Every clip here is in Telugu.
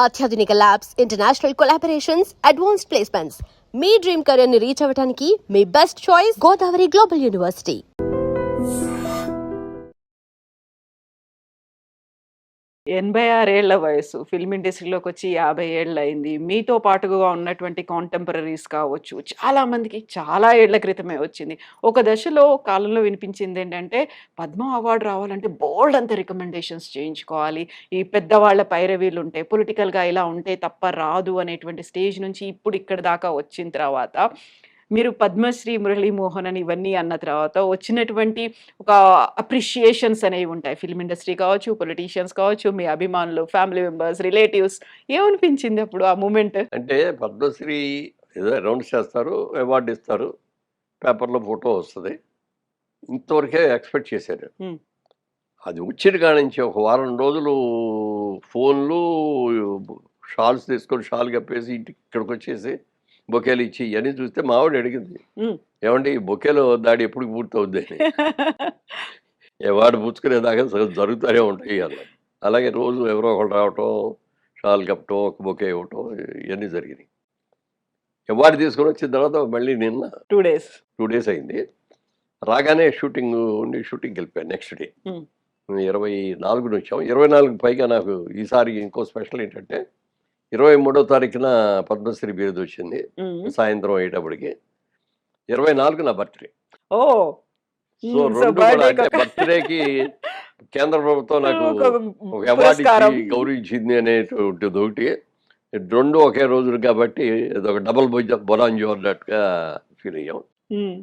అత్యాధునిక labs, international collaborations, advanced placements. మీ డ్రీమ్ కెరీర్ ని రీచ్ అవ్వడానికి మీ best choice Godavari global university. 86 ఏళ్ల వయసు. ఫిల్మ్ ఇండస్ట్రీలోకి వచ్చి 50 ఏళ్లయింది. మీతో పాటుగా ఉన్నటువంటి కాంటెంపరరీస్ కావచ్చు, చాలా మందికి చాలా ఏళ్ల క్రితమే వచ్చింది. ఒక దశలో కాలంలో వినిపించిందేంటంటే, పద్మ అవార్డ్ రావాలంటే బోలెడంత రికమెండేషన్స్ చేయించుకోవాలి. ఈ పెద్దవాళ్ళ పైరవీలుంటాయి. పొలిటికల్‌గా ఇలా ఉంటే తప్ప రాదు అనేటువంటి స్టేజ్ నుంచి ఇప్పుడు ఇక్కడి దాకా వచ్చిన తర్వాత, మీరు పద్మశ్రీ మురళీమోహన్ అని ఇవన్నీ అన్న తర్వాత వచ్చినటువంటి ఒక అప్రిషియేషన్స్ అనేవి ఉంటాయి. ఫిల్మ్ ఇండస్ట్రీ కావచ్చు, పొలిటీషియన్స్ కావచ్చు, మీ అభిమానులు, ఫ్యామిలీ మెంబర్స్, రిలేటివ్స్ ఏమనిపించింది అప్పుడు ఆ మూమెంట్? అంటే పద్మశ్రీ ఏదో అనౌన్స్ చేస్తారు, అవార్డు ఇస్తారు, పేపర్లో ఫోటో వస్తుంది. ఇంతవరకే ఎక్స్పెక్ట్ చేశాను. హ్మ్. అది వచ్చిన కాడ నుంచి ఒక వారం రోజులు ఫోన్లు, షాల్స్ తీసుకొని షాల్ కప్పేసి ఇంటికి ఇక్కడికి వచ్చేసి బొకేలు ఇచ్చి ఇవన్నీ చూస్తే మా ఆవిడ అడిగింది, హ్మ్. ఏమంటే ఈ బొకేలో దాడి ఎప్పుడు పూర్తవుద్ది అని. అవార్డు పుచ్చుకునేదాకా జరుగుతూనే ఉంటాయి అలా. అలాగే రోజు ఎవరో ఒకరు రావటం, షాల్ కప్పటం, ఒక బొకే ఇవ్వటం, ఇవన్నీ జరిగినాయి. అవార్డు తీసుకొని వచ్చిన తర్వాత మళ్ళీ నిన్న 2 డేస్. 2 డేస్ అయింది. రాగానే షూటింగ్ ఉండి షూటింగ్కి వెళ్ళిపోయాను నెక్స్ట్ డే. హ్మ్. 24 వచ్చాం. 24 పైగా నాకు ఈసారి ఇంకో స్పెషల్ ఏంటంటే 23వ తారీఖున పద్మశ్రీ బిరుదు వచ్చింది హ్మ్. సాయంత్రం అయ్యేటప్పటికి. 24 నా బర్త్డే. ఓహ్! సో హ్మ్. సో 2 కూడా అంటే బర్త్‌డేకొక బర్త్డేకి కేంద్ర ప్రభుత్వం నాకు ఒక ఒక అవార్డు పురస్కారం. ఇచ్చి గౌరవించింది అనేటువంటిది ఒకటి. 2 ఒకే రోజులు కాబట్టి ఒక డబుల్ బొలాంజో అన్నట్టుగా ఫీల్ అయ్యాం. హ్మ్.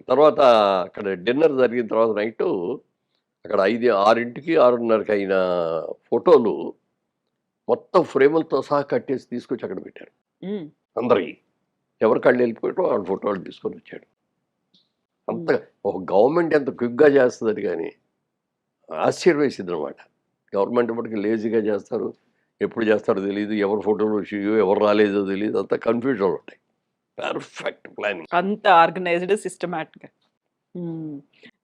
తర్వాత అక్కడ డిన్నర్ జరిగిన తర్వాత నైటు అక్కడ 6కి 6:30కి అయిన ఫోటోలు మొత్తం ఫ్రేములతో సహా కట్టేసి తీసుకొచ్చి అక్కడ పెట్టారు. హ్మ్. అందరికి ఎవరి కళ్ళు వెళ్ళిపోయటం వాళ్ళ ఫోటోలు తీసుకొని వచ్చాడు. అంత హ్మ్. ఒక గవర్నమెంట్ ఎంత క్విక్గా చేస్తుందని కానీ ఆశ్చర్యం వేసింది అనమాట. గవర్నమెంట్ ఇప్పటికి లేజీగా చేస్తారు, ఎప్పుడు చేస్తారో తెలియదు, ఎవరి ఫోటోలు వచ్చాయో ఎవరు రాలేదో తెలియదు, అంతా కన్ఫ్యూజన్లు ఉంటాయి. Perfect planning. అంత ఆర్గనైజ్డ్, సిస్టమాటిక్‌గా. హ్మ్.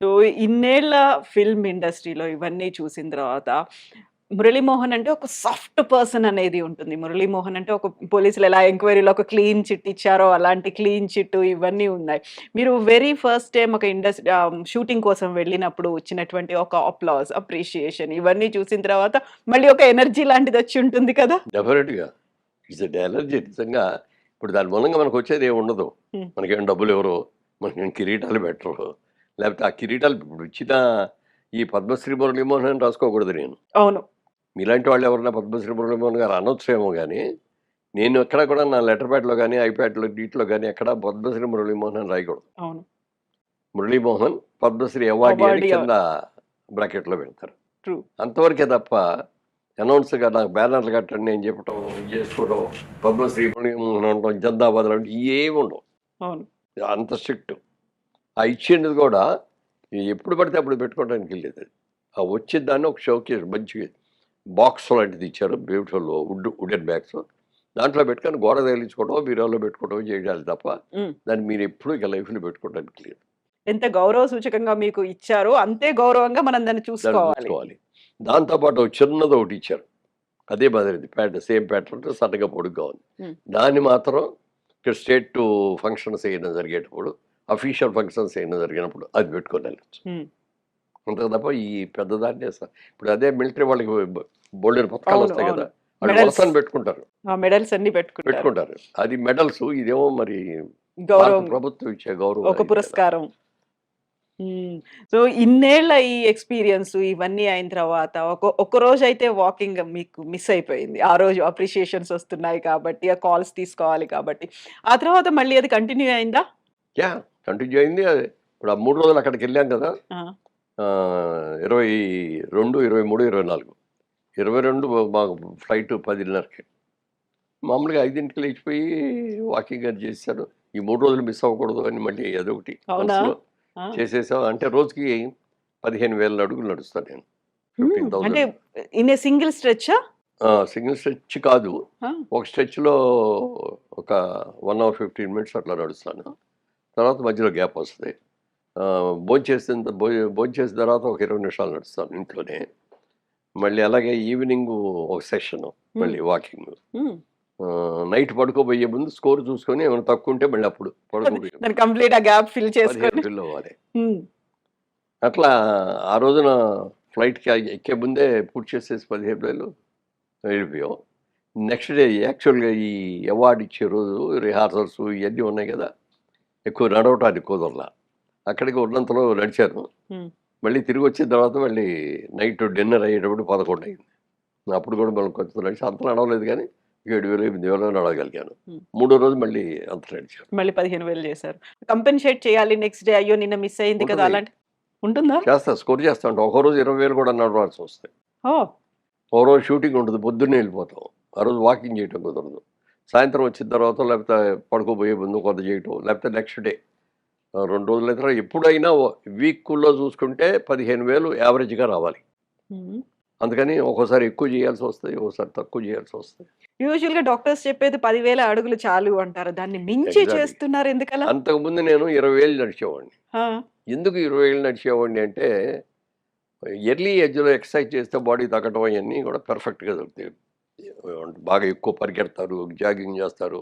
సో, ఇన్నేళ్ల ఫిల్మ్ ఇండస్ట్రీలో ఇవన్నీ చూసిన తర్వాత, మురళీమోహన్ అంటే ఒక సాఫ్ట్ పర్సన్ అనేది ఉంటుంది. మురళీమోహన్ అంటే ఒక పోలీసులు ఎలా ఎంక్వైరీలో ఒక క్లీన్ చిట్ ఇచ్చారో, అలాంటి క్లీన్ చిట్ ఇవన్నీ ఉన్నాయి. మీరు వెరీ ఫస్ట్ టైమ్ ఒక షూటింగ్ కోసం వెళ్ళినప్పుడు వచ్చినటువంటి ఒక అప్లాజ్, అప్రిషియేషన్ ఇవన్నీ చూసిన తర్వాత మళ్ళీ ఒక ఎనర్జీ లాంటిది వచ్చి ఉంటుంది కదా! డెఫినెట్గా ఇట్స్ ఎనర్జీ నిజంగా. ఇప్పుడు దాని మూలంగా మనకు వచ్చేది ఏమి ఉండదు. హ్మ్. మనకేం డబ్బులు ఎవరు, మనకేం కిరీటాలు పెట్టరు, లేకపోతే ఆ కిరీటాలు ఇప్పుడు ఇచ్చిన ఈ పద్మశ్రీ మురళీమోహన్ అని రాసుకోకూడదు నేను. అవును. మీలాంటి వాళ్ళు ఎవరన్నా పద్మశ్రీ మురళీమోహన్ గారు అనొచ్చేమో కానీ నేను ఎక్కడ కూడా నా లెటర్ ప్యాడ్లో కానీ ఐప్యాడ్లో వీటిలో కానీ ఎక్కడ పద్మశ్రీ మురళీమోహన్ అని రాయకూడదు. అవును. మురళీమోహన్ పద్మశ్రీ అవార్డీ అని అవార్డీ. కింద బ్రాకెట్లో పెడతారు. ట్రూ. అంతవరకే తప్ప అనౌన్స్గా నాకు బ్యానర్లు కట్టండి నేను చెప్పటం, ఇది చేసుకోవడం, పద్మశ్రీ మురళీమోహన్ ఉండటం, జందాబాద్లు అంటే ఏమి ఉండవు. అవును. అంత స్ట్రిక్ట్. ఆ ఇచ్చింది కూడా ఎప్పుడు పడితే అప్పుడు పెట్టుకోవడానికి వెళ్ళేది. అది ఆ వచ్చే దాన్ని ఒక షోకేస్ మంచి బాక్స్ లాంటిది ఇచ్చారు, బ్యూటిఫుల్ వుడెన్ బ్యాగ్స్. దాంట్లో పెట్టుకొని గోడ తగిలించుకోవడం, బీరోలో పెట్టుకోవడం చేయాలి తప్ప హ్మ్. దాన్ని మీరు ఎప్పుడు ఇక లైఫ్లో పెట్టుకోవడానికి లేదు. ఎంత గౌరవ సూచకంగా మీకు ఇచ్చారో, అంతే గౌరవంగా మనం దాన్ని దాన్ని చూసుకోవాలి. చూసుకోవాలి. దాంతోపాటు ఒక చిన్నది ఒకటి ఇచ్చారు, అదే మాదిరిది ప్యాటర్న్, సేమ్ ప్యాటర్న్, సన్నగా పొడుగ్గా ఉంది. హ్మ్. దాన్ని మాత్రం ఇక్కడ స్టేట్ ఫంక్షన్స్ అయినా జరిగేటప్పుడు, అఫీషియల్ ఫంక్షన్స్ అయినా జరిగినప్పుడు అది పెట్టుకొని వెళ్ళచ్చు. హ్మ్. అంతే తప్ప ఈ పెద్దదాన్ని ఇప్పుడు అదే మిలిటరీ వాళ్ళకి బోల్డెన్ పథకాలు అవును. వస్తాయి అవును. కదా, వాళ్ళు మెడల్స్. వలసని పెట్టుకుంటారు. ఆ మెడల్స్ అన్నీ పెట్టుకుంటారు. అది మెడల్స్, ఇదేమో మరి భారత గౌరవం. ప్రభుత్వం ఇచ్చే గౌరవం ఒక ఇది కదా. పురస్కారం. హ్మ్. సో, ఇన్నేళ్ల ఈ ఎక్స్‌పీరియన్స్ ఇవన్నీ అయిన తర్వాత ఒక్కరోజైతే వాకింగ్ మీకు మిస్ అయిపోయింది. ఆ రోజు అప్రిషియేషన్స్ వస్తున్నాయి కాబట్టి, ఆ కాల్స్ తీసుకోవాలి కాబట్టి. ఆ తర్వాత మళ్ళీ అది కంటిన్యూ అయిందా? కంటిన్యూ అయింది. ఇప్పుడు ఆ 3 రోజులు అక్కడికి వెళ్ళాం కదా, ఆ! 22, 23, 24. 22 మాకు ఫ్లైట్ 10:30కి. మామూలుగా 5కి లేచిపోయి వాకింగ్ అది చేశాను. ఈ 3 రోజులు మిస్ అవ్వకూడదు అని మళ్ళీ అదొకటి అవునా? మనసులో ఆ! చేసేసాం. అంటే రోజుకి 15,000 అడుగులు నడుస్తాను నేను. అంటే 15,000. ఇన్ ఏ సింగిల్ స్ట్రెచ్చా? సింగిల్ స్ట్రెచ్ కాదు. ఆ! ఒక స్ట్రెచ్‌లో ఒక 1 అవర్ 15 మినిట్స్ అట్లా నడుస్తాను. తర్వాత మధ్యలో గ్యాప్ వస్తది. భోంచేసిన తర్వాత ఒక 20 నిమిషాలు నడుస్తాను ఇంట్లోనే. మళ్ళీ అలాగే ఈవినింగ్ ఒక సెషన్ మళ్ళీ వాకింగ్. నైట్ పడుకోబోయే ముందు స్కోర్ చూసుకొని ఏమైనా తక్కువ ఉంటే మళ్ళీ అప్పుడు పడుకోబోయే దాన్ని కంప్లీట్ ఆ గ్యాప్ ఫిల్ 15 చేసుకొని ఫిల్ అవ్వాలి. అట్లా ఆ రోజున ఫ్లైట్కి ఎక్కే ముందే పూర్తి చేసేసి 15 వేలు వెళ్ళిపోయాం. నెక్స్ట్ డే యాక్చువల్గా ఈ అవార్డు ఇచ్చే రోజు రిహార్సల్స్ ఇవన్నీ ఉన్నాయి కదా, ఎక్కువ నడవటానికి కుదరలా. అక్కడికి ఉన్నంతలో నడిచాను. మళ్ళీ తిరిగి వచ్చిన తర్వాత మళ్ళీ నైట్ డిన్నర్ అయ్యేటప్పుడు 11 అయింది. అప్పుడు కూడా మనం కొంచెం నడిచి అంత నడవలేదు, కానీ 7,000 8,000 నడవగలిగాను. మూడో రోజు మళ్ళీ అంత నడిచాను. మళ్ళీ 15,000 చేశారు. కంపెన్సేట్ చేయాలి నెక్స్ట్ డే, అయ్యో నిన్న మిస్ అయింది కదా, ఉంటుంది. అలాంటి ఉంటుందా? చేస్తా, స్కోర్ చేస్తా ఉంటాం. ఒక రోజు 20,000 కూడా నడవాల్సి వస్తాయి. ఓ ఓ రోజు షూటింగ్ ఉంటుంది, పొద్దున్నే వెళ్ళిపోతాం. ఆ రోజు వాకింగ్ చేయటం కుదరదు. సాయంత్రం వచ్చిన తర్వాత లేకపోతే పడుకోబోయే ముందు కొంత చేయటం, లేకపోతే నెక్స్ట్ డే 2 రోజుల తర్వాత ఎప్పుడైనా వీక్లో చూసుకుంటే 15,000 యావరేజ్గా రావాలి. అందుకని ఒక్కోసారి ఎక్కువ చేయాల్సి వస్తాయి, ఒక్కోసారి తక్కువ చేయాల్సి వస్తాయి. యూజువల్ గా డాక్టర్స్ చెప్పేది 10,000 అడుగులు చాలు అంటారు, దాన్ని మించి Exactly. చేస్తున్నారు ఎందుకలా? అంతకుముందు నేను 20,000 నడిచేవాడిని. ఎందుకు 20,000 నడిచేవాడిని అంటే, ఎర్లీ ఏజ్లో ఎక్సర్సైజ్ చేస్తే బాడీ తగ్గటం అవన్నీ కూడా పర్ఫెక్ట్గా దొరుకుతాయి. బాగా ఎక్కువ పరిగెడతారు, జాగింగ్ చేస్తారు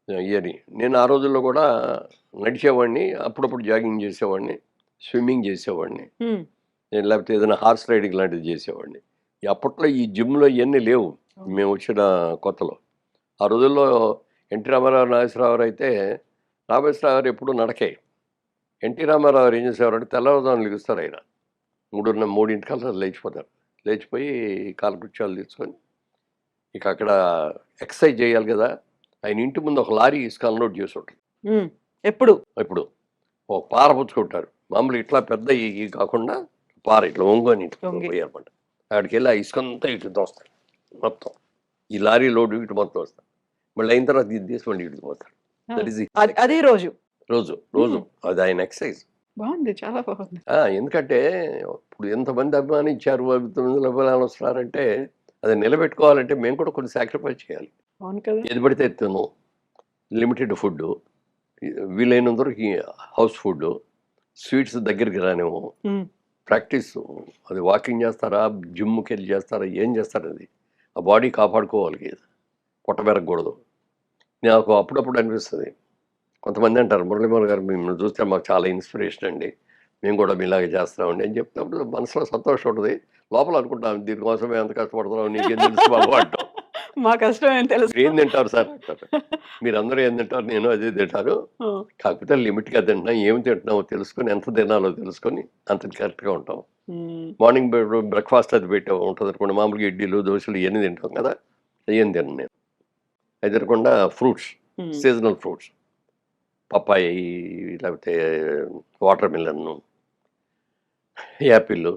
ఇవన్నీ. నేను ఆ రోజుల్లో కూడా నడిచేవాడిని, అప్పుడప్పుడు జాగింగ్ చేసేవాడిని, స్విమ్మింగ్ చేసేవాడిని, నేను లేకపోతే ఏదైనా హార్స్ రైడింగ్ లాంటిది చేసేవాడిని. అప్పట్లో ఈ జిమ్లో ఇవన్నీ లేవు మేము వచ్చిన కొత్తలో. ఆ రోజుల్లో ఎన్టీ రామారావు, నాగేశ్వరరావు అయితే, నాగేశ్వరరావు గారు ఎప్పుడు నడకే. ఎన్టీ రామారావు గారు ఏం చేసేవారంటే తెల్లవారుజామున లెగుస్తారు. ఆయన 3:30 లేచిపోతారు. లేచిపోయి కాలకృత్యాలు తీసుకొని ఇక అక్కడ ఎక్సర్సైజ్ చేయాలి కదా, ఆయన ఇంటి ముందు ఒక లారీ ఇసుక అన్లోడ్ చేసి ఉంటుంది. ఎప్పుడు ఇప్పుడు ఒక పార పుచ్చుకుంటారు, మామూలు ఇట్లా పెద్ద ఈ కాకుండా పార ఇట్లా ఒంగోని ఇట్లా వంగి. పోయారన్నమాట. అక్కడికి వెళ్ళి ఆ ఇసుక అంతా ఇటు దోస్తారు మొత్తం. ఈ లారీ లోడ్ ఇటు మొత్తం వస్తారు. మళ్ళీ అయిన తర్వాత ఇది తీసి మళ్ళీ ఇటు పోతారు. దట్ ఈస్ అదే రోజు రోజు అది ఆయన ఎక్సర్సైజ్. బాగుంది, చాలా బాగుంది. ఎందుకంటే ఇప్పుడు ఎంతమంది అభిమానించారు, 9 అభిమానులు వస్తున్నారంటే అది నిలబెట్టుకోవాలంటే మేము కూడా కొన్ని సాక్రిఫైస్ చేయాలి. అవును కదా. ఏది పడితే ఎత్తాను, లిమిటెడ్ ఫుడ్, వీలైనంత వరకు హౌస్ ఫుడ్, స్వీట్స్ దగ్గరికి రానేమో, ప్రాక్టీస్. అది వాకింగ్ చేస్తారా, జిమ్కి వెళ్ళి చేస్తారా, ఏం చేస్తారు, అది ఆ బాడీ కాపాడుకోవాలి, పొట్ట పెరగకూడదు. నాకు అప్పుడప్పుడు అనిపిస్తుంది, కొంతమంది అంటారు మురళీమోహన్ గారు మిమ్మల్ని చూస్తే మాకు చాలా ఇన్స్పిరేషన్ అండి, మేము కూడా మీలాగే చేస్తామండి అని చెప్తున్నప్పుడు మనసులో సంతోషం ఉంటుంది. లోపల అనుకుంటాం దీనికోసమే ఎంత కష్టపడుతున్నాం, నీకేం తెలుసు బాబు అంటాం. మా కష్టం ఏం తెలుసు. మీరు ఏం తింటారు సార్ అంటారు. మీరు అందరూ ఏం తింటారు, నేను అదే తింటాను, కాకపోతే లిమిట్గా తింటున్నా, ఏమి తింటున్నామో తెలుసుకొని ఎంత తినాలో తెలుసుకొని అంత కరెక్ట్గా ఉంటాం. మార్నింగ్ బ్రేక్ఫాస్ట్ అది పెట్టే ఉంటుంది అనుకోండి, మామూలుగా ఇడ్లీలు దోశలు ఇవన్నీ తింటాం కదా, ఏం తిన్నాను నేను. అది తినకుండా ఫ్రూట్స్, సీజనల్ ఫ్రూట్స్, పప్పాయి, లేకపోతే వాటర్ మిలన్, యాపిల్,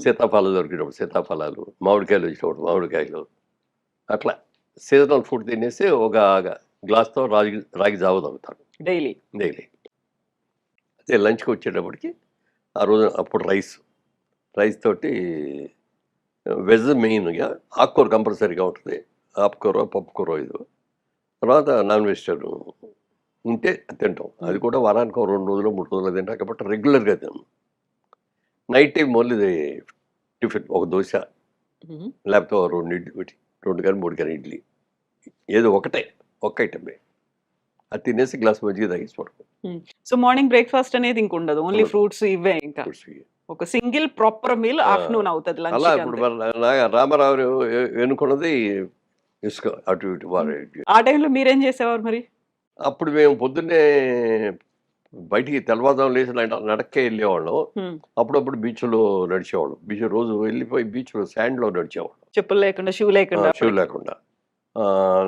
సీతాఫలాలు దొరికినప్పుడు సీతాఫలాలు, మామిడికాయలు వచ్చినప్పుడు మామిడికాయలు, అట్లా సీజనల్ ఫుడ్ తినేసి ఒక గ్లాస్తో రాగి జావ తాగుతాను డైలీ. అదే లంచ్కి వచ్చేటప్పటికి ఆ రోజు అప్పుడు రైస్ తోటి వెజ్ మెయిన్గా ఆకుకూర కంపల్సరీగా ఉంటుంది, ఆకుకూర పప్పుకూర ఇది. తర్వాత నాన్ వెజిటేరియన్ ఉంటే తింటాం, అది కూడా వారానికి 2 రోజులు 3 రోజులు తింటాం కాబట్టి రెగ్యులర్గా తిన్నాం. నైట్ టైం ఓన్లీ టిఫిన్, ఒక దోశ లేకపోతే 2 ఇడ్లీ, 2 కానీ 3 కానీ ఇడ్లీ, ఏదో ఒక్క ఐటమే, అది తినేసి గ్లాస్ మజ్జిగ తాగేసి పడుకో. సో మార్నింగ్ బ్రేక్ఫాస్ట్ అనేది ఇంక ఉండదు, ఓన్లీ ఉండదు. ఫ్రూట్స్ ఇవే. ఇంకా ఒక సింగిల్ ప్రాపర్ మీల్ ఆఫ్టర్నూన్ అవుతుంది అలా లంచ్. ఇప్పుడు రామారావు ఎన్నుకున్నది ఇసుక అటు ఇటు వారు. ఆ టైంలో మీరేం చేసేవారు మరి? అప్పుడు మేము పొద్దున్నే బయటికి తెల్లవారుజాము లేచి నడక్కే వెళ్ళేవాళ్ళం. అప్పుడప్పుడు బీచ్లో నడిచేవాళ్ళం. బీచ్ రోజు వెళ్ళిపోయి బీచ్లో శాండ్లో నడిచేవాళ్ళం, చెప్పులు లేకుండా, షూ లేకుండా. షూ లేకుండా.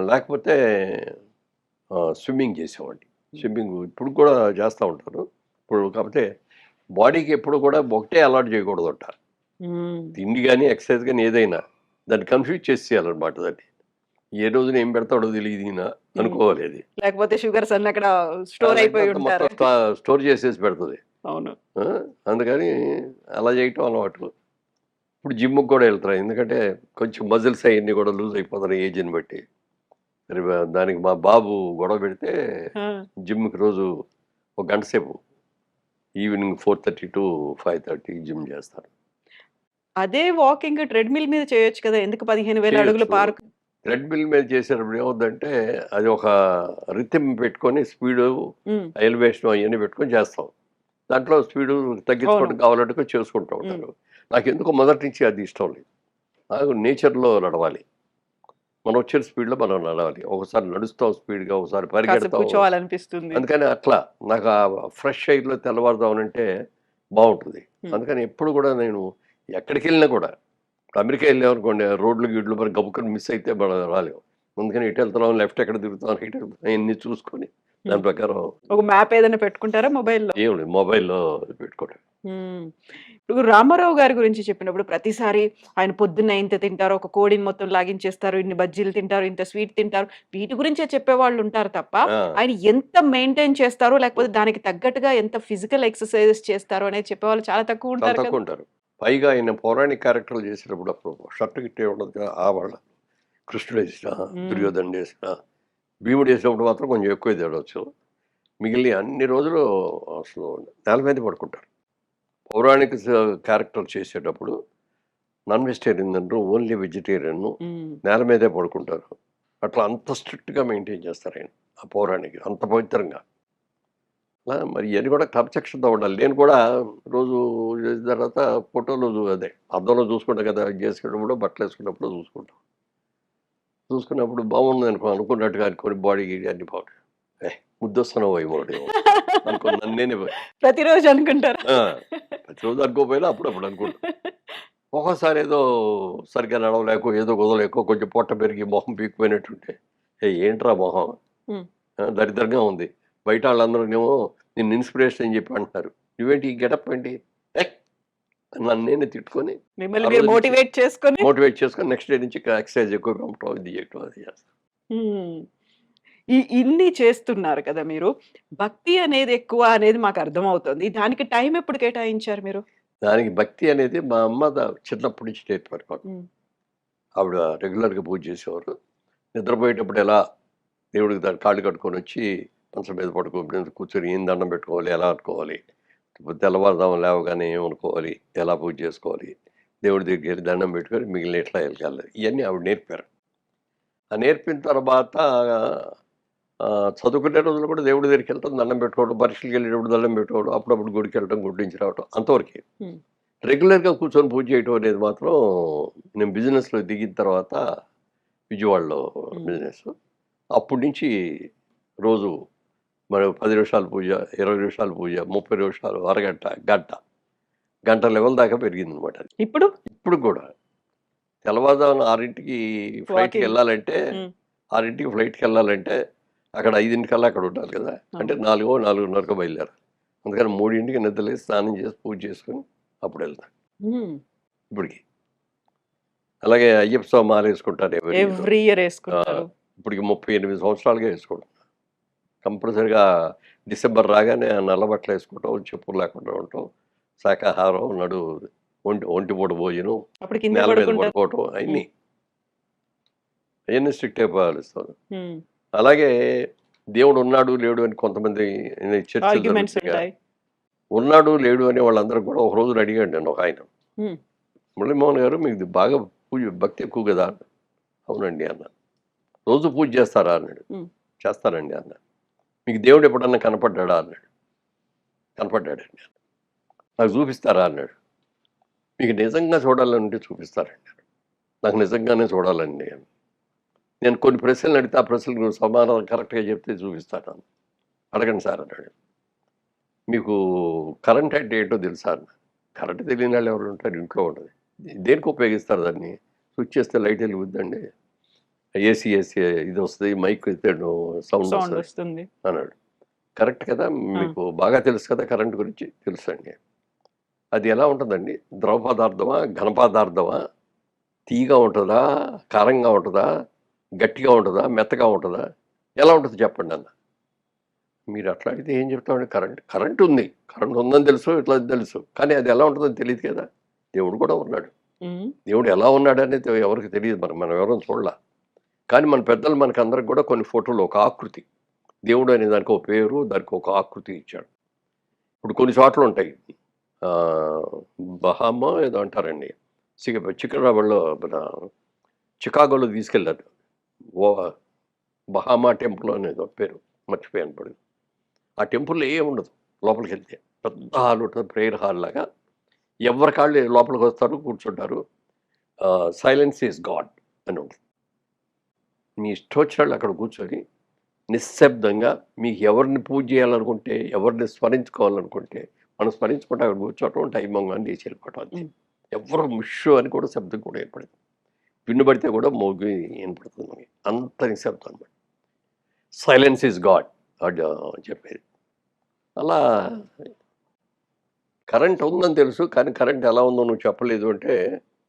లేకపోతే స్విమ్మింగ్ చేసేవాడిని. స్విమ్మింగ్ ఇప్పుడు కూడా చేస్తూ ఉంటారు. ఇప్పుడు కాకపోతే బాడీకి ఎప్పుడు కూడా ఒకటే అలవాటు చేయకూడదు అంట. తిండి కానీ ఎక్సర్సైజ్ కానీ ఏదైనా దాన్ని కన్ఫ్యూజ్ చేసేయాలన్నమాట. దాన్ని ఏ రోజున ఏం పెడతాడో తెలియదు ఈయన అనుకోవాలి. అది లేకపోతే షుగర్స్ అన్ని అక్కడ స్టోర్ అయిపోయి ఉంటారు, స్టోర్ చేసేసి పెడుతుంది. అవును. అందుకని అలా చేయటం అలవాటు. ఇప్పుడు జిమ్కి కూడా వెళ్తారు, ఎందుకంటే కొంచెం మజిల్స్ అవన్నీ కూడా లూజ్ అయిపోతారు ఏజ్ని బట్టి. మరి దానికి మా బాబు గొడవ పెడితే జిమ్కి రోజు 1 గంట సేపు ఈవినింగ్ 4:30 to 5:30 జిమ్ చేస్తారు. అదే వాకింగ్ ట్రెడ్‌మిల్ మీద చేయొచ్చు కదా! ఎందుకు 15,000 అడుగుల చేయొచ్చు. పార్క్? థ్రెడ్‌మిల్ మీద చేసేటప్పుడు ఏమవుద్దంటే, అది ఒక రిథమ్ పెట్టుకొని స్పీడు, హ్మ్. ఎలివేషన్ అయన్నీ పెట్టుకొని చేస్తాం. దాంట్లో స్పీడు అవును. తగ్గించుకోవడం కావాలంటే చేసుకుంటూ హ్మ్. ఉంటారు. నాకెందుకో మొదటి నుంచి అది ఇష్టం లేదు. నాకు నేచర్‌లో నడవాలి. మనం వచ్చిన స్పీడ్‌లో మనం నడవాలి. ఒకసారి నడుస్తాం స్పీడ్‌గా, ఒకసారి కాసేపు పరిగెడతాం. కూర్చోవాలనిపిస్తుంది. అందుకని అట్లా నాకు ఆ ఫ్రెష్ ఎయిర్‌లో తెల్లవారుజామునంటే బావుంటది. హ్మ్. అందుకని ఎప్పుడు కూడా నేను ఎక్కడికెళ్ళినా కూడా అమెరికా వెళ్ళామనుకోండి, రోడ్లు గీడ్లు మరి గబుక్కన మిస్ అయితే మనం రాలేము. అందుకని ఎటు వెళ్తున్నాం, లెఫ్ట్ ఎక్కడ తిరుగుతున్నాం, రైట్ వెళ్తున్నాం ఇయన్నీ చూసుకొని హ్మ్. దాని ప్రకారం ఒక మ్యాప్ ఏదైనా పెట్టుకుంటారా మొబైల్‌లో? ఏం లేదు మొబైల్‌లో పెట్టుకోవడం. హ్మ్. ఇప్పుడు రామారావు గారి గురించి చెప్పినప్పుడు ప్రతిసారి ఆయన పొద్దున్న ఇంత తింటారు, ఒక కోడిని మొత్తం లాగించేస్తారు, ఇన్ని బజ్జీలు తింటారు, ఇంత స్వీట్ తింటారు. వీటి గురించే చెప్పేవాళ్ళుంటారు తప్ప, ఆ! ఆయన ఎంత మెయింటైన్ చేస్తారో, లేకపోతే దానికి తగ్గట్టుగా ఎంత ఫిజికల్ ఎక్సర్‌సైజెస్ చేస్తారో అనేది చెప్పేవాళ్ళు చాలా చాలా తక్కువుంటారు కదా! తక్కువుంటారు. పైగా ఆయన పౌరాణిక క్యారెక్టర్‌లు చేసేటప్పుడు అప్పుడు షర్ట్ గిట్ట ఉండదు కదా! వాళ్ళ కృష్ణుడేసినా, హ్మ్. దుర్యోధనుడేసినా, భీముడేసినప్పుడు మాత్రం కొంచెం ఎక్కువే తేడొచ్చు. మిగిలిన అన్ని రోజులు అసలు నేల మీదే పడుకుంటారు. పౌరాణిక క్యారెక్టర్ చేసేటప్పుడు నాన్ వెజిటేరియన్ తినరు. Only vegetarian. హ్మ్. నేల మీదే పడుకుంటారు. అట్లా అంత స్ట్రిక్ట్‌గా మెయింటైన్ చేస్తారాయన. ఆ పౌరాణిక అంత పవిత్రంగా. మరి ఇయన్నీ కూడా క్రమశిక్షణతో ఉండాలి. నేను కూడా రోజు చేసిన తర్వాత ఫోటోలు అదే అద్దంలో చూసుకుంటాం కదా! ఇది చేసుకునేటప్పుడు, బట్టలేసుకున్నప్పుడు చూసుకుంటాం. చూసుకున్నప్పుడు బాగుందనుకో అనుకున్నట్టుగా అనుకోని బాడీ గీడీ అన్నీ బాగుంటాయి. ముద్దొస్తున్నావోయ్ మోడేమో అనుకోని నన్ను నేనే ప్రతిరోజు అనుకుంటారా? ఆ! ప్రతిరోజు అనుకోకపోయినా అప్పుడప్పుడు అనుకుంటాం. ఒక్కోసారి ఏదో సరిగ్గా నడవలేకో, ఏదో కుదరలేకో కొంచెం పొట్ట పెరిగి మొహం పీకిపోయినట్టుంటే, ఏంట్రా మొహం హ్మ్. దరిద్రంగా ఉంది. బయట ఆళ్ళందరూనేమో నిన్ను ఇన్‌స్పిరేషన్ అని చెప్పి అంటున్నారు. నువ్వేంటి ఈ గెటప్ ఏంటి? ఏయ్! నన్ను నేనే తిట్టుకొని, మిమ్మల్ని ఆ మీరు రోజు నుంచి మోటివేట్ చేసుకొని మోటివేట్ చేసుకొని నెక్స్ట్ డే నుంచి ఎక్సర్‌సైజ్ ఎక్కువ పంపటం, ఇది చేయటం అది చేస్తా. హ్మ్. ఇన్ని చేస్తున్నారు కదా మీరు. భక్తి అనేది ఎక్కువ అనేది మాకర్థమవుతుంది. దానికి టైం ఎప్పుడు కేటాయించారు మీరు? దానికి భక్తి అనేది మా అమ్మ చిన్నప్పటి నుంచి నేర్పారు మాకు. హ్మ్. ఆవిడ రెగ్యులర్‌గా పూజ చేసేవారు. నిద్రపోయేటప్పుడు ఎలా దేవుడికి కాళ్ళు కట్టుకొనొచ్చి మంచం మీద పడుకొని కూర్చొని ఏం దండం పెట్టుకోవాలి, ఎలా అనుకోవాలి, తెల్లవారుజామున లేవగానే ఏమనుకోవాలి, ఎలా పూజ చేసుకోవాలి, దేవుడి దగ్గరికెళ్ళి దండం పెట్టుకొని మిగిలిన ఎట్లా ఎళ్ళాలి, ఇయన్నీ ఆవిడ నేర్పారు. ఆ నేర్పిన తర్వాత చదువుకునే రోజుల్లో కూడా దేవుడి దగ్గరికెళ్ళటం, దండం పెట్టుకోవడం, పరీక్షలకెళ్ళేటప్పుడు దండం పెట్టుకోవడం, అప్పుడప్పుడు గుడికెళ్ళటం, గుడి నుంచి రావటం అంతవరకే. హ్మ్. రెగ్యులర్‌గా కూర్చొని పూజ చేయటం అనేది మాత్రం నేను బిజినెస్‌లో దిగిన తర్వాత విజయవాడలో హ్మ్. బిజినెస్. అప్పటి నుంచి రోజు మరి 10 నిమిషాలు పూజ, 20 నిమిషాలు పూజ, 30 నిమిషాలు, అరగంట, గంట, గంట లెవెల్ దాకా పెరిగిందనమాట అది. ఇప్పుడు ఇప్పుడు కూడా తెల్లవారుజామున 6కి వాకింగ్. ఫ్లైట్‌కెళ్ళాలంటే హ్మ్. 6కి ఫ్లైట్‌కెళ్ళాలంటే అక్కడ 5కల్లా అక్కడ ఉండాలి కదా! అంటే అవును. 4, 4:30కో బయలుదేరాలి. అందుకని 3కి నిద్రలేసి స్నానం చేసి పూజ చేసుకొని అప్పుడెళ్తా హ్మ్. ఇప్పటికి. అలాగే అయ్యప్ప స్వామి మాలేసుకుంటాను ఎవ్రీ ఇయర్. ఎవ్రీ ఇయర్ ఆ! యేసుకుంటారు. ఇప్పటికి 38 సంవత్సరాలుగా వేసుకుంటున్నా. కంపల్సరీగా డిసెంబర్ రాగానే ఆ నల్ల బట్టలేసుకోవటం, చెప్పులు లేకుండా ఉండటం, శాకాహారం, ఒంటిపూట భోజనం, అప్పుడు కిందే నేల మీద పడుకుంటారు. పడుకోవటం హ్మ్. అయన్నీ స్ట్రిక్ట్‌గా పాలిస్తాను. హ్మ్. అలాగే దేవుడు ఉన్నాడు, లేడు అని కొంతమంది చర్చలు ఆర్గ్యుమెంట్స్ జరుగుతాయిగా. ఉంటాయి. ఉన్నాడు, లేడు అనే వాళ్ళందరూ కూడా ఒక రోజున అడిగాడు నన్ను ఒకాయన. హ్మ్. "మురళీమోహన్ గారు మీకు బాగా భక్తి ఎక్కువ కదా?" "అవునండి" అన్నా. "రోజు పూజ చేస్తారా?" అన్నాడు. హ్మ్. "చేస్తానండి" అన్నా. "మీకు దేవుడు ఎప్పుడన్నా కనపడ్డాడా?" అన్నాడు. "కనపడ్డాడండి." "నాకు చూపిస్తారా?" అన్నాడు. "మీకు నిజంగా చూడాలనుంటే చూపిస్తానండి." "నాకు నిజంగానే చూడాలండి" అని. నేను కొన్ని ప్రశ్నలు అడిగితే ఆ ప్రశ్నలకు సమాధానం కరెక్ట్‌గా చెప్తే చూపిస్తాను. "అడగండి సార్" అన్నాడు. "మీకు కరెంట్ అంటే ఏంటో తెలుసా?" అన్నా. "కరెంట్ తెలియని వాళ్ళు ఎవరు ఉంటారు? ఇంట్లో ఉండదు." "దేనికి ఉపయోగిస్తారు దాన్ని?" "స్విచ్ చేస్తే లైట్ వెలుగుద్దండి. ఏసీ ఇది వస్తది. మైక్ అయితే సౌండ్ సౌండ్ వస్తది" వస్తుంది. అన్నాడు. "కరెక్ట్ కదా! ఆ! మీకు బాగా తెలుసు కదా కరెంట్ గురించి?" "తెలుసండి." "అది ఎలా ఉంటదండి? ద్రవ పదార్థమా? ఘన పదార్థమా? తియ్యగా ఉంటదా? కారంగా ఉంటదా? గట్టిగా ఉంటదా? మెత్తగా ఉంటదా? ఎలా ఉంటది చెప్పండి" అన్నా. "మీరు అట్లా అడిగితే ఏం చెప్తామండి కరెంట్ ఉంది. కరెంట్ ఉందని తెలుసు, ఇట్లా తెలుసు. కానీ అది ఎలా ఉంటదని తెలీదు కదా! దేవుడు కూడా ఉన్నాడు. హ్మ్. దేవుడు ఎలా ఉన్నాడనేది ఎవరికీ తెలీదు. మనం ఎవరం చూడలా. కానీ మన పెద్దలు మనకందరికి కూడా కొన్ని ఫోటోలు ఒక ఆకృతి. దేవుడు అనే దానికి ఒక పేరు, దానికి ఒక ఆకృతి ఇచ్చాడు. ఇప్పుడు కొన్ని చోట్లుంటాయి. ఆహ్, బహామో ఏదో అంటారండి. సికింద్రాబాద్లో మన చికాగోలో తీసుకెళ్ళారు. బహామా టెంపుల్ అనేది ఒక పేరు, మర్చిపోయాను ఇప్పుడు. ఆ టెంపుల్లో ఏం ఉండదు, లోపలికి వెళ్తే పెద్ద హాల్ ఉంటుంది, ప్రేయర్ హాల్ లాగా. ఎవరి కాళ్ళు లోపలికి వస్తారు, కూర్చుంటారు. సైలెన్స్ ఈజ్ గాడ్ అని ఉంటుంది. మీ ఇష్టం వచ్చిన అక్కడ కూర్చొని నిశ్శబ్దంగా మీకు ఎవరిని పూజ చేయాలనుకుంటే, ఎవరిని స్మరించుకోవాలనుకుంటే మనం స్మరించుకుంటే అక్కడ కూర్చోవటం, టైం అని తీసి వెళ్ళిపోవటం అంతే. ఎవరు ముష్యు అని కూడా శబ్దం కూడా ఏర్పడదు, వినబడితే కూడా మోగి వినపడుతుంది మనకి, అంత నిశ్శబ్దం అనమాట. సైలెన్స్ ఈజ్ గాడ్ అని చెప్పేది. అలా కరెంట్ ఉందని తెలుసు, కానీ కరెంట్ ఎలా ఉందో నువ్వు చెప్పలేదు అంటే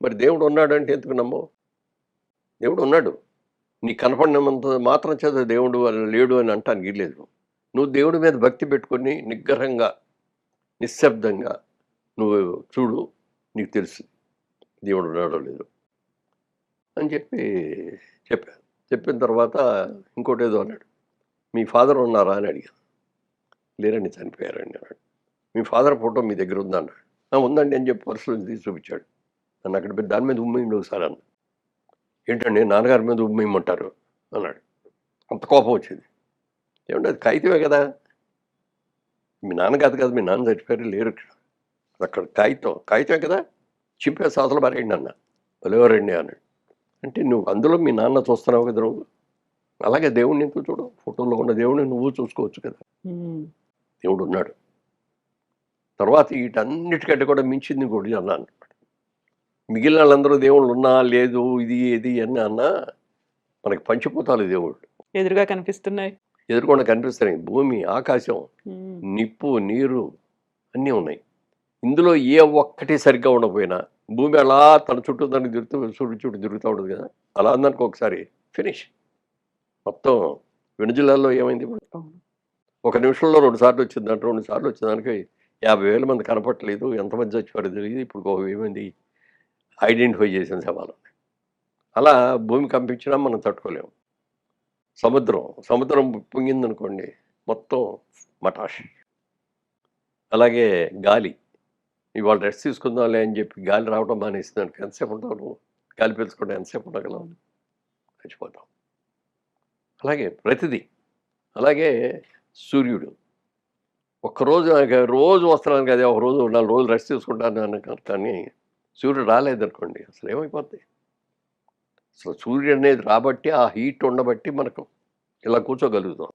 మరి దేవుడు ఉన్నాడు అంటే ఎందుకు నమ్మవు? దేవుడు ఉన్నాడు, నీ కనపడినంత మాత్రం చేత దేవుడు లేడు అని అంటానికి లేదు. నువ్వు దేవుడి మీద భక్తి పెట్టుకొని నిగ్రహంగా నిశ్శబ్దంగా నువ్వు చూడు, నీకు తెలుసు దేవుడు ఉన్నాడో లేదు అని చెప్పాను. చెప్పిన తర్వాత ఇంకోటి ఏదో అన్నాడు, మీ ఫాదర్ ఉన్నారా అని అడిగాను. లేరండి, చనిపోయారండి అన్నాడు. మీ ఫాదర్ ఫోటో మీ దగ్గర ఉందా అన్నాడు. ఉందండి అని చెప్పి పర్సులో తీసి చూపించాడు. నన్ను అక్కడ పెట్టి దాని మీద ఉమ్మేయండి ఒకసారి అన్న. ఏంటండి నాన్నగారి మీద ఉమ్మేయమంటారు అన్నాడు. అంత కోపం వచ్చింది. ఏమంటే అది కాగితమే కదా, మీ నాన్న కాదు కదా, మీ నాన్న చచ్చిపోయారు లేరు, అక్కడ కాగితమే కదా, చింపే సాతలు పారేయండి అన్న. ఎవరండి అన్నాడు. అంటే నువ్వు అందులో మీ నాన్న చూస్తున్నావు కదా నువ్వు, అలాగే దేవుడిని ఎందుకు చూడు, ఫోటోలో ఉన్న దేవుడిని నువ్వు చూసుకోవచ్చు కదా. దేవుడు ఉన్నాడు. తర్వాత వీటన్నిటికంటే కూడా మించింది కూడా అన్నాను. మిగిలిన వాళ్ళందరూ దేవుళ్ళు ఉన్నా లేదు ఇది అని అన్నా, మనకి పంచిపోతాలు దేవుళ్ళు ఎదురుగా కనిపిస్తున్నాయి, ఎదురుకుండా కనిపిస్తున్నాయి. భూమి, ఆకాశం, నిప్పు, నీరు అన్నీ ఉన్నాయి. ఇందులో ఏ ఒక్కటి సరిగ్గా ఉండకపోయినా భూమి అలా తన చుట్టూ దాన్ని చుట్టూ తిరుగుతూ ఉంటుంది కదా, అలా అందరికి ఒకసారి ఫినిష్. మొత్తం వెనుజులాలో ఏమైంది ఇప్పుడు, ఒక నిమిషంలో 2 సార్లు వచ్చిందంటే 2 సార్లు వచ్చేదానికి 50,000 మంది కనపట్టలేదు, ఎంతమంది చచ్చిపోయారో తెలియదు. ఇప్పుడు 1,000 మంది ఐడెంటిఫై చేసిన సవాలు. అలా భూమి కంపించినా మనం తట్టుకోలేము. సముద్రం పొంగిందనుకోండి మొత్తం మటాష్. అలాగే గాలి, ఇవాళ రెస్ట్ తీసుకుందాంలే అని చెప్పి గాలి రావడం మానేస్తుంది. ఎంతసేపు ఉంటావు నువ్వు, గాలి పీల్చుకుంటే ఎంతసేపు ఉండగలవు, చచ్చిపోతాం. అలాగే ప్రతిదీ. అలాగే సూర్యుడు, ఒక్కరోజు రోజు వస్తున్నాను కదా, ఒక రోజు 4 రోజులు రెస్ట్ తీసుకుంటాను అన్న, కానీ సూర్యుడు రాలేదనుకోండి అసలు ఏమైపోద్ది. అసలు సూర్యుడు అనేది రాబట్టి, ఆ హీట్ ఉండబట్టి మనకు ఇలా కూర్చోగలుగుతాం.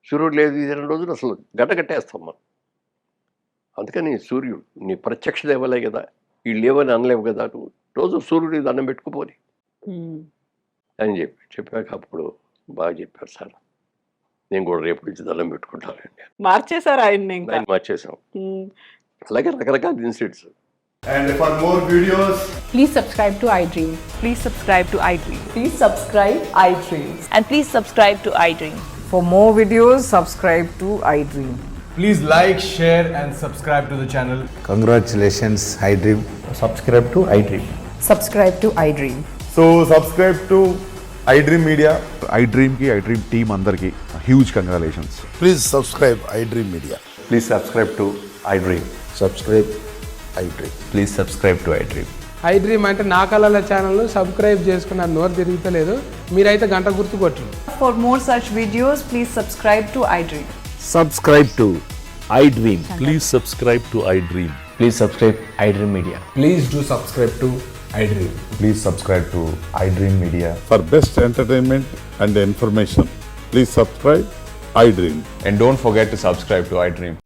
సూర్యుడు లేదు ఈ 2 రోజులు అసలు గడ్డగట్టేస్తాం మనం. అందుకని సూర్యుడు నీ ప్రత్యక్ష దేవలే కదా, వీళ్ళు లేవని అనలేవు కదా, నువ్వు రోజు సూర్యుడి దండం పెట్టుకుపోని అని చెప్పాక అప్పుడు బాగా చెప్పారు సార్. నేను కూడా రేపు నుంచి దండం పెట్టుకుంటానండి. మార్చేశారు ఆయన్ని, మార్చేసాం. అలాగే రకరకాల incidents. And for more videos, Please subscribe to iDream. Please subscribe to iDream. Please subscribe iDream. And please subscribe to iDream. For more videos, subscribe to iDream. please like, share and subscribe to the channel. Congratulations, iDream. Subscribe to iDream. Subscribe to iDream. So subscribe to iDream Media. iDream की iDream team अंदर की huge congratulations. Please subscribe iDream Media. Please subscribe to iDream. Subscribe iDream. Please subscribe to iDream. iDream అంటే నా కళల ఛానల్ సబ్స్క్రైబ్ చేసుకున్న నోరు తిరుగుతలేదు, మీరైతే గంట గుర్తు కొట్టండి. For more such videos, please subscribe to iDream. Subscribe to iDream. Please subscribe to iDream. Please subscribe iDream Media. Please do subscribe to iDream. Please subscribe to iDream Media. For best entertainment and information, please subscribe iDream. And don't forget to subscribe to iDream.